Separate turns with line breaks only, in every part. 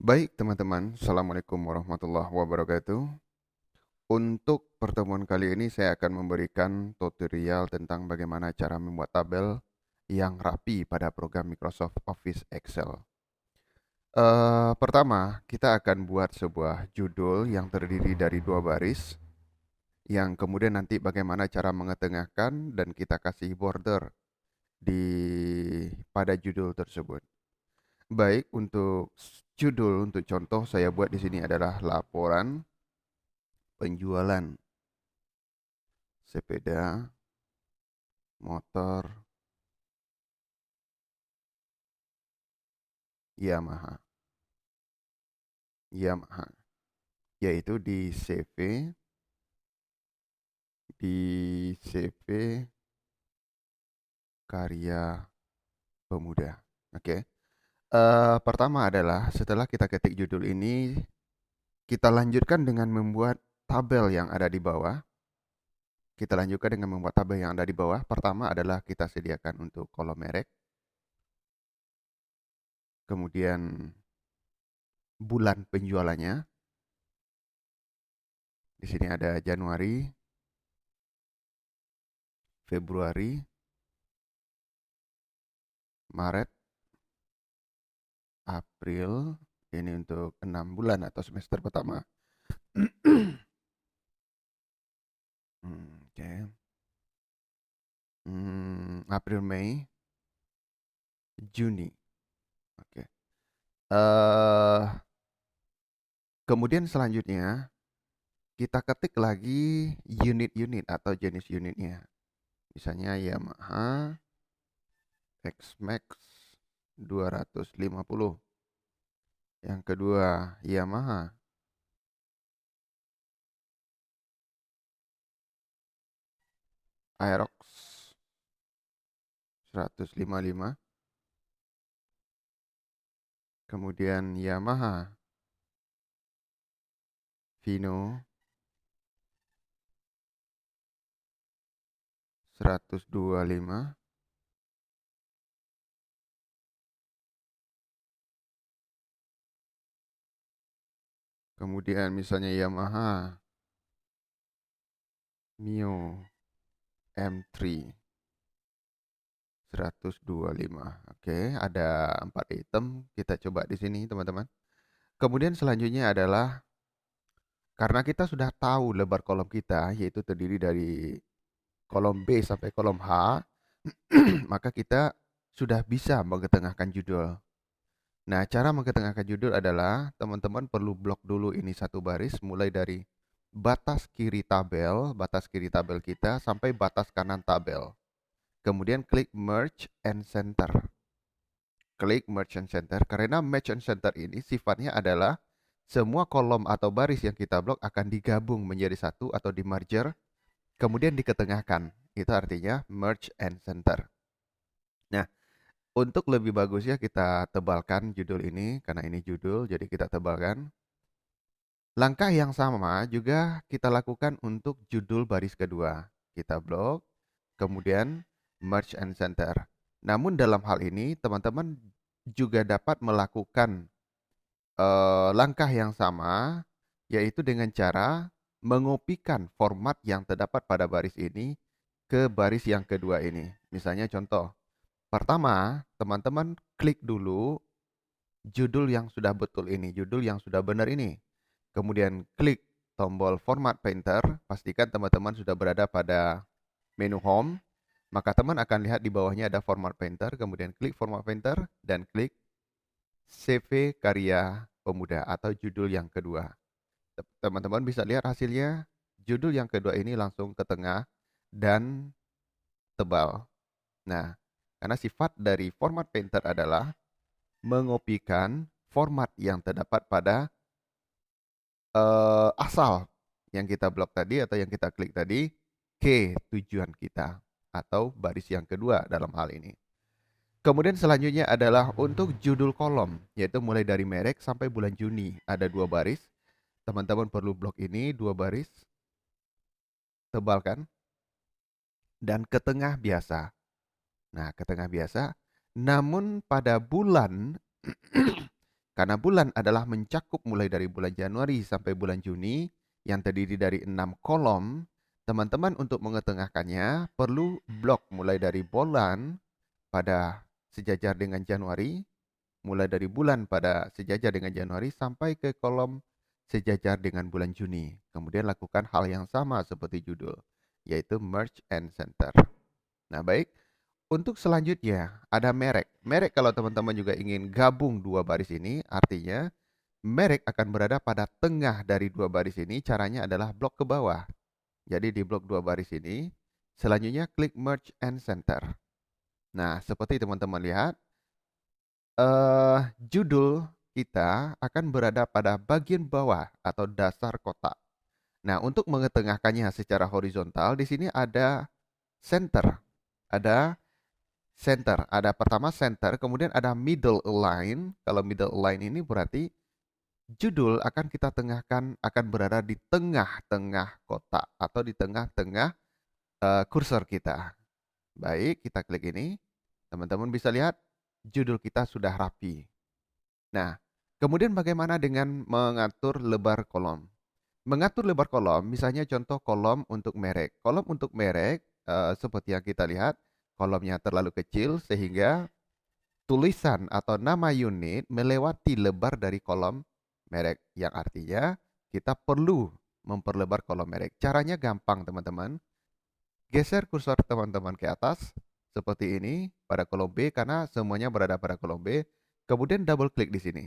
Baik teman-teman, Assalamualaikum warahmatullahi wabarakatuh. Untuk pertemuan kali ini saya akan memberikan tutorial tentang bagaimana cara membuat tabel yang rapi pada program Microsoft Office Excel. Pertama, kita akan buat sebuah judul yang terdiri dari dua baris, yang kemudian nanti bagaimana cara mengetengahkan dan kita kasih border di pada judul tersebut. Baik, untuk judul untuk contoh saya buat di sini adalah laporan penjualan sepeda motor Yamaha. Yamaha, yaitu di CV Karya Pemuda. Oke. Pertama adalah setelah kita ketik judul ini, kita lanjutkan dengan membuat tabel yang ada di bawah. Kita lanjutkan dengan membuat tabel yang ada di bawah. Pertama adalah kita sediakan untuk kolom merek, kemudian bulan penjualannya. Di sini ada Januari, Februari, Maret, April. Ini untuk 6 bulan atau semester pertama. Oke. April, Mei, Juni. Oke. Eh, Kemudian selanjutnya kita ketik lagi unit-unit atau jenis unitnya. Misalnya Yamaha X-Max 250. Yang kedua Yamaha Aerox 155. Kemudian Yamaha Vino 125. Kemudian misalnya Yamaha Mio M3 125. Oke, ada 4 item. Kita coba di sini, teman-teman. Kemudian selanjutnya adalah karena kita sudah tahu lebar kolom kita, yaitu terdiri dari kolom B sampai kolom H, maka kita sudah bisa mengetengahkan judul. Nah, cara mengetengahkan judul adalah teman-teman perlu blok dulu ini satu baris, mulai dari batas kiri tabel kita sampai batas kanan tabel. Kemudian klik Merge and Center. Klik Merge and Center karena Merge and Center ini sifatnya adalah semua kolom atau baris yang kita blok akan digabung menjadi satu atau di merger, kemudian diketengahkan. Itu artinya Merge and Center. Nah, untuk lebih bagusnya kita tebalkan judul ini karena ini judul, jadi kita tebalkan. Langkah yang sama juga kita lakukan untuk judul baris kedua. Kita blok, kemudian Merge and Center. Namun dalam hal ini teman-teman juga dapat melakukan langkah yang sama, yaitu dengan cara mengopikan format yang terdapat pada baris ini ke baris yang kedua ini. Misalnya contoh, pertama teman-teman klik dulu judul yang sudah betul ini, judul yang sudah benar ini. Kemudian klik tombol Format Painter, pastikan teman-teman sudah berada pada menu Home. Maka teman akan lihat di bawahnya ada Format Painter, kemudian klik Format Painter dan klik CV Karya Pemuda atau judul yang kedua. Teman-teman bisa lihat hasilnya, judul yang kedua ini langsung ke tengah dan tebal. Nah, karena sifat dari Format Painter adalah mengopikan format yang terdapat pada asal yang kita blok tadi atau yang kita klik tadi ke tujuan kita atau baris yang kedua dalam hal ini. Kemudian selanjutnya adalah untuk judul kolom, yaitu mulai dari merek sampai bulan Juni. Ada dua baris. Teman-teman perlu blok ini, dua baris, tebalkan, dan ke tengah biasa. Nah, ke tengah biasa. Namun pada bulan Karena bulan adalah mencakup mulai dari bulan Januari sampai bulan Juni yang terdiri dari 6 kolom, teman-teman untuk mengetengahkannya perlu blok mulai dari bulan pada sejajar dengan Januari, mulai dari bulan pada sejajar dengan Januari sampai ke kolom sejajar dengan bulan Juni. Kemudian lakukan hal yang sama seperti judul, yaitu merge and center. Nah, baik. Untuk selanjutnya, ada merek. Merek kalau teman-teman juga ingin gabung dua baris ini, artinya merek akan berada pada tengah dari dua baris ini. Caranya adalah blok ke bawah. Jadi di blok dua baris ini, selanjutnya klik merge and center. Nah, seperti teman-teman lihat, judul kita akan berada pada bagian bawah atau dasar kotak. Nah, untuk mengetengahkannya secara horizontal, di sini ada center. Ada pertama center, kemudian ada middle align. Kalau middle align ini berarti judul akan kita tengahkan, akan berada di tengah-tengah kotak atau di tengah-tengah kursor kita. Baik, kita klik ini. Teman-teman bisa lihat judul kita sudah rapi. Nah, kemudian bagaimana dengan mengatur lebar kolom? Mengatur lebar kolom, misalnya contoh kolom untuk merek. Kolom untuk merek, seperti yang kita lihat, kolomnya terlalu kecil sehingga tulisan atau nama unit melewati lebar dari kolom merek. Yang artinya kita perlu memperlebar kolom merek. Caranya gampang teman-teman. Geser kursor teman-teman ke atas, seperti ini, pada kolom B, karena semuanya berada pada kolom B. Kemudian double klik di sini.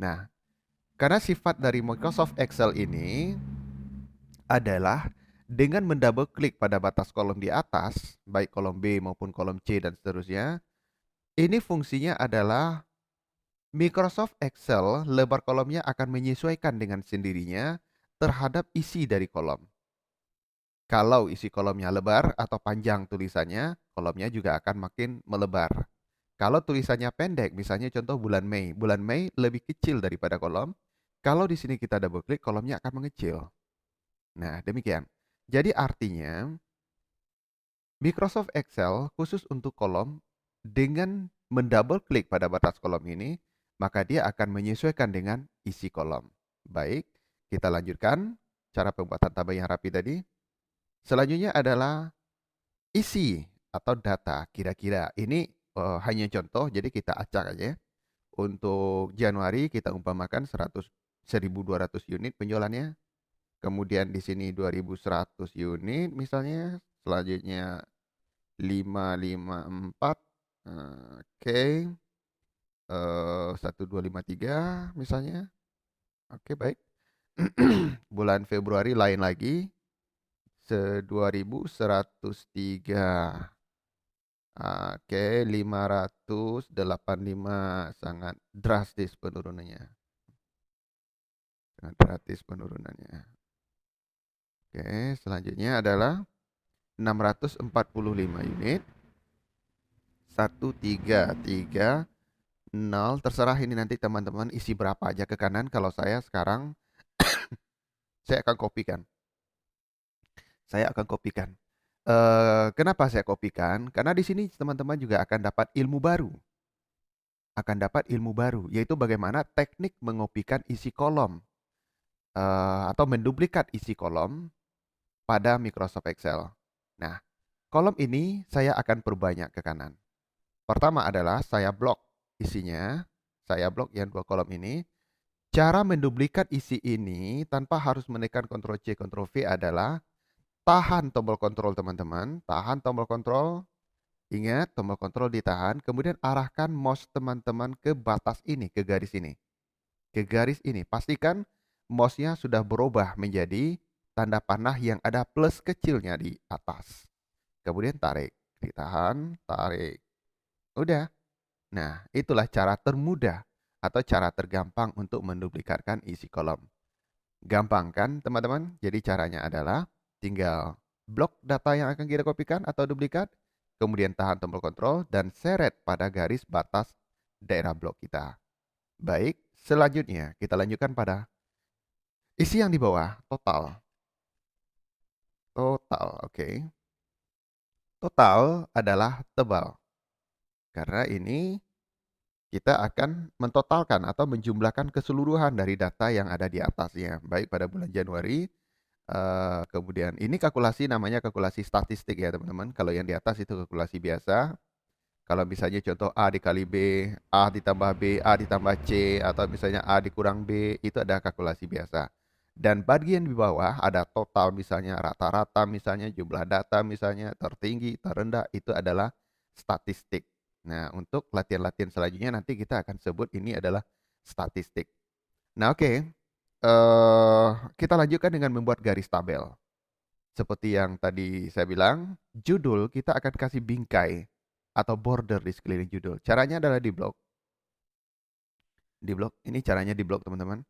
Nah, karena sifat dari Microsoft Excel ini adalah dengan mendouble klik pada batas kolom di atas, baik kolom B maupun kolom C dan seterusnya, ini fungsinya adalah Microsoft Excel lebar kolomnya akan menyesuaikan dengan sendirinya terhadap isi dari kolom. Kalau isi kolomnya lebar atau panjang tulisannya, kolomnya juga akan makin melebar. Kalau tulisannya pendek, misalnya contoh bulan Mei lebih kecil daripada kolom. Kalau di sini kita double klik, kolomnya akan mengecil. Nah, demikian. Jadi artinya Microsoft Excel khusus untuk kolom dengan mendouble klik pada batas kolom ini, maka dia akan menyesuaikan dengan isi kolom. Baik, kita lanjutkan cara pembuatan tabel yang rapi tadi. Selanjutnya adalah isi atau data kira-kira. Ini hanya contoh, jadi kita acak aja. Untuk Januari kita umpamakan 1.200 unit penjualannya. Kemudian di sini 2.100 unit misalnya. Selanjutnya 554. Oke. 1253 misalnya. Oke, baik. Bulan Februari lain lagi. 2.103. Oke, 585, sangat drastis penurunannya. Sangat drastis penurunannya. Oke, selanjutnya adalah 645 unit. 133 0, terserah ini nanti teman-teman isi berapa aja ke kanan. Kalau saya sekarang saya akan kopikan. Kenapa saya kopikan? Karena di sini teman-teman juga akan dapat ilmu baru. Yaitu bagaimana teknik mengopikan isi kolom atau menduplikat isi kolom pada Microsoft Excel. Nah, kolom ini saya akan perbanyak ke kanan. Pertama adalah saya blok isinya. Saya blok yang dua kolom ini. Cara menduplikat isi ini tanpa harus menekan Ctrl C, Ctrl V adalah tahan tombol kontrol teman-teman. Tahan tombol kontrol. Ingat, tombol kontrol ditahan. Kemudian arahkan mouse teman-teman ke batas ini, ke garis ini. Ke garis ini. Pastikan mouse-nya sudah berubah menjadi tanda panah yang ada plus kecilnya di atas. Kemudian tarik. Ditahan, tarik. Udah. Nah, itulah cara termudah atau cara tergampang untuk menduplikatkan isi kolom. Gampang kan teman-teman? Jadi caranya adalah tinggal blok data yang akan kita kopikan atau duplikat, kemudian tahan tombol kontrol dan seret pada garis batas daerah blok kita. Baik, selanjutnya kita lanjutkan pada isi yang di bawah, total. Total, oke. Total adalah tebal. Karena ini kita akan mentotalkan atau menjumlahkan keseluruhan dari data yang ada di atasnya, baik pada bulan Januari. Kemudian ini kalkulasi namanya kalkulasi statistik ya teman-teman. Kalau yang di atas itu kalkulasi biasa. Kalau misalnya contoh A dikali B, A ditambah B, A ditambah C, atau misalnya A dikurang B, itu ada kalkulasi biasa. Dan bagian di bawah ada total misalnya rata-rata misalnya jumlah data misalnya tertinggi, terendah, itu adalah statistik. Nah, untuk latihan-latihan selanjutnya nanti kita akan sebut ini adalah statistik. Nah, oke. Kita lanjutkan dengan membuat garis tabel. Seperti yang tadi saya bilang, judul kita akan kasih bingkai atau border di sekeliling judul. Caranya adalah di blok. Di blok, ini caranya di blok teman-teman.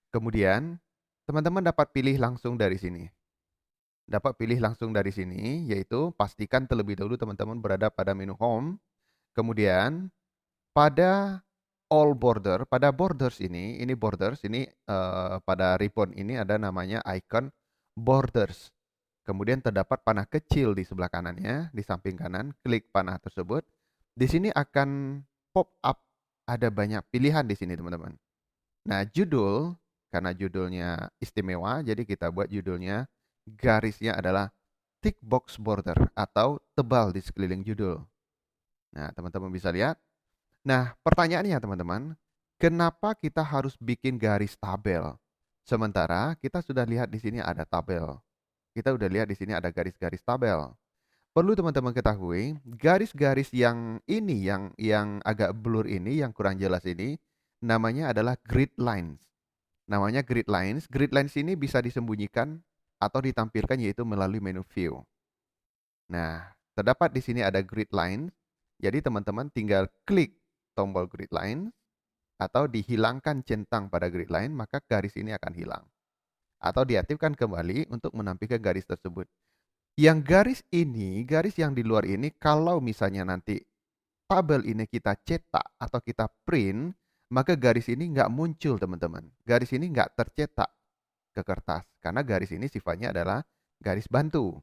Kemudian, teman-teman dapat pilih langsung dari sini. Dapat pilih langsung dari sini, yaitu pastikan terlebih dahulu teman-teman berada pada menu home. Kemudian, pada all border, pada borders ini borders, ini pada ribbon ini ada namanya icon borders. Kemudian terdapat panah kecil di sebelah kanannya, di samping kanan, klik panah tersebut. Di sini akan pop up ada banyak pilihan di sini teman-teman. Nah, judul, karena judulnya istimewa, jadi kita buat judulnya garisnya adalah thick box border atau tebal di sekeliling judul. Nah, teman-teman bisa lihat. Nah, pertanyaannya teman-teman, kenapa kita harus bikin garis tabel? Sementara kita sudah lihat di sini ada tabel. Kita sudah lihat di sini ada garis-garis tabel. Perlu teman-teman ketahui, garis-garis yang ini, yang agak blur ini, yang kurang jelas ini, namanya adalah grid lines. Namanya grid lines. Grid lines ini bisa disembunyikan atau ditampilkan yaitu melalui menu view. Nah, terdapat di sini ada grid line. Jadi teman-teman tinggal klik tombol grid line atau dihilangkan centang pada grid line, maka garis ini akan hilang. Atau diaktifkan kembali untuk menampilkan garis tersebut. Yang garis ini, garis yang di luar ini, kalau misalnya nanti tabel ini kita cetak atau kita print, maka garis ini nggak muncul teman-teman. Garis ini nggak tercetak ke kertas. Karena garis ini sifatnya adalah garis bantu.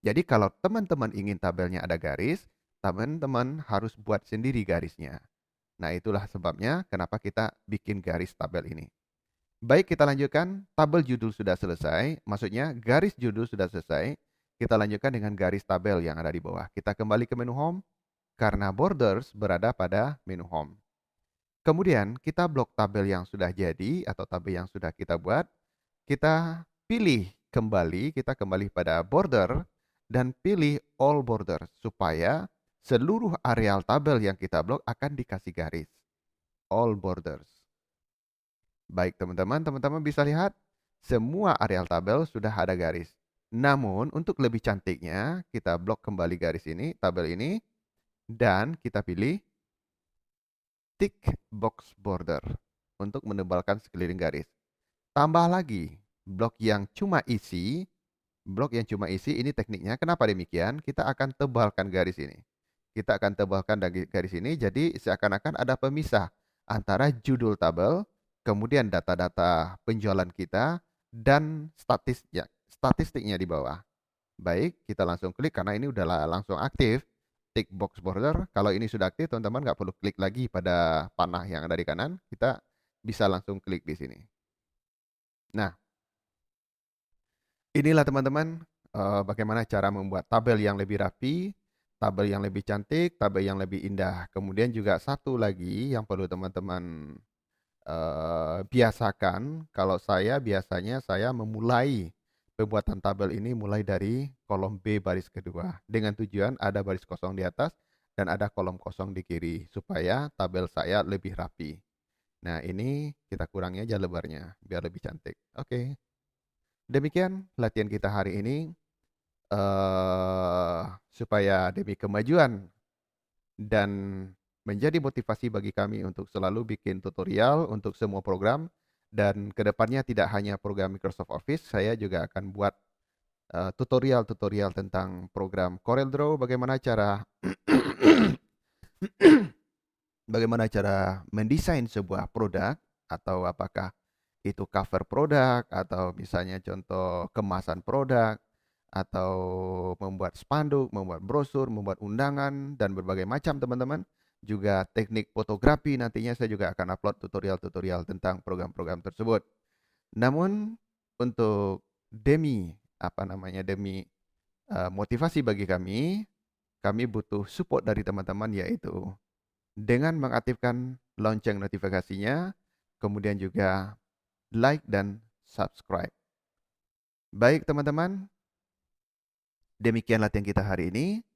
Jadi kalau teman-teman ingin tabelnya ada garis, teman-teman harus buat sendiri garisnya. Nah, itulah sebabnya kenapa kita bikin garis tabel ini. Baik, kita lanjutkan. Tabel judul sudah selesai. Maksudnya garis judul sudah selesai. Kita lanjutkan dengan garis tabel yang ada di bawah. Kita kembali ke menu home. Karena borders berada pada menu home. Kemudian kita blok tabel yang sudah jadi atau tabel yang sudah kita buat. Kita pilih kembali, kita kembali pada border dan pilih all border supaya seluruh areal tabel yang kita blok akan dikasih garis. All borders. Baik teman-teman, teman-teman bisa lihat semua areal tabel sudah ada garis. Namun untuk lebih cantiknya kita blok kembali garis ini, tabel ini, dan kita pilih thick box border untuk menebalkan sekeliling garis. Tambah lagi blok yang cuma isi, ini tekniknya. Kenapa demikian? Kita akan tebalkan garis ini. Kita akan tebalkan garis ini, jadi seakan-akan ada pemisah antara judul tabel, kemudian data-data penjualan kita, dan statistiknya di bawah. Baik, kita langsung klik karena ini udah langsung aktif. Tick box border, kalau ini sudah aktif, teman-teman nggak perlu klik lagi pada panah yang ada di kanan. Kita bisa langsung klik di sini. Nah, inilah teman-teman bagaimana cara membuat tabel yang lebih rapi, tabel yang lebih cantik, tabel yang lebih indah. Kemudian juga satu lagi yang perlu teman-teman biasakan, kalau saya biasanya saya memulai pembuatan tabel ini mulai dari kolom B baris kedua. Dengan tujuan ada baris kosong di atas dan ada kolom kosong di kiri supaya tabel saya lebih rapi. Nah, ini kita kurangi aja lebarnya biar lebih cantik. Oke. Demikian latihan kita hari ini. Supaya demi kemajuan dan menjadi motivasi bagi kami untuk selalu bikin tutorial untuk semua program, dan kedepannya tidak hanya program Microsoft Office, saya juga akan buat tutorial-tutorial tentang program CorelDRAW, bagaimana cara bagaimana cara mendesain sebuah produk, atau apakah itu cover produk, atau misalnya contoh kemasan produk, atau membuat spanduk, membuat brosur, membuat undangan, dan berbagai macam teman-teman. juga teknik fotografi. Nantinya saya juga akan upload tutorial-tutorial tentang program-program tersebut. Namun untuk demi motivasi bagi kami butuh support dari teman-teman, yaitu dengan mengaktifkan lonceng notifikasinya, kemudian juga like dan subscribe. Baik teman-teman, demikian latihan kita hari ini.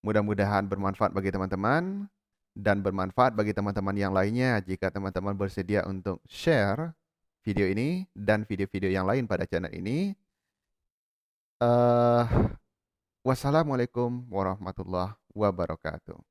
Mudah-mudahan bermanfaat bagi teman-teman dan bermanfaat bagi teman-teman yang lainnya. Jika teman-teman bersedia untuk share video ini dan video-video yang lain pada channel ini. Wassalamualaikum warahmatullahi wabarakatuh.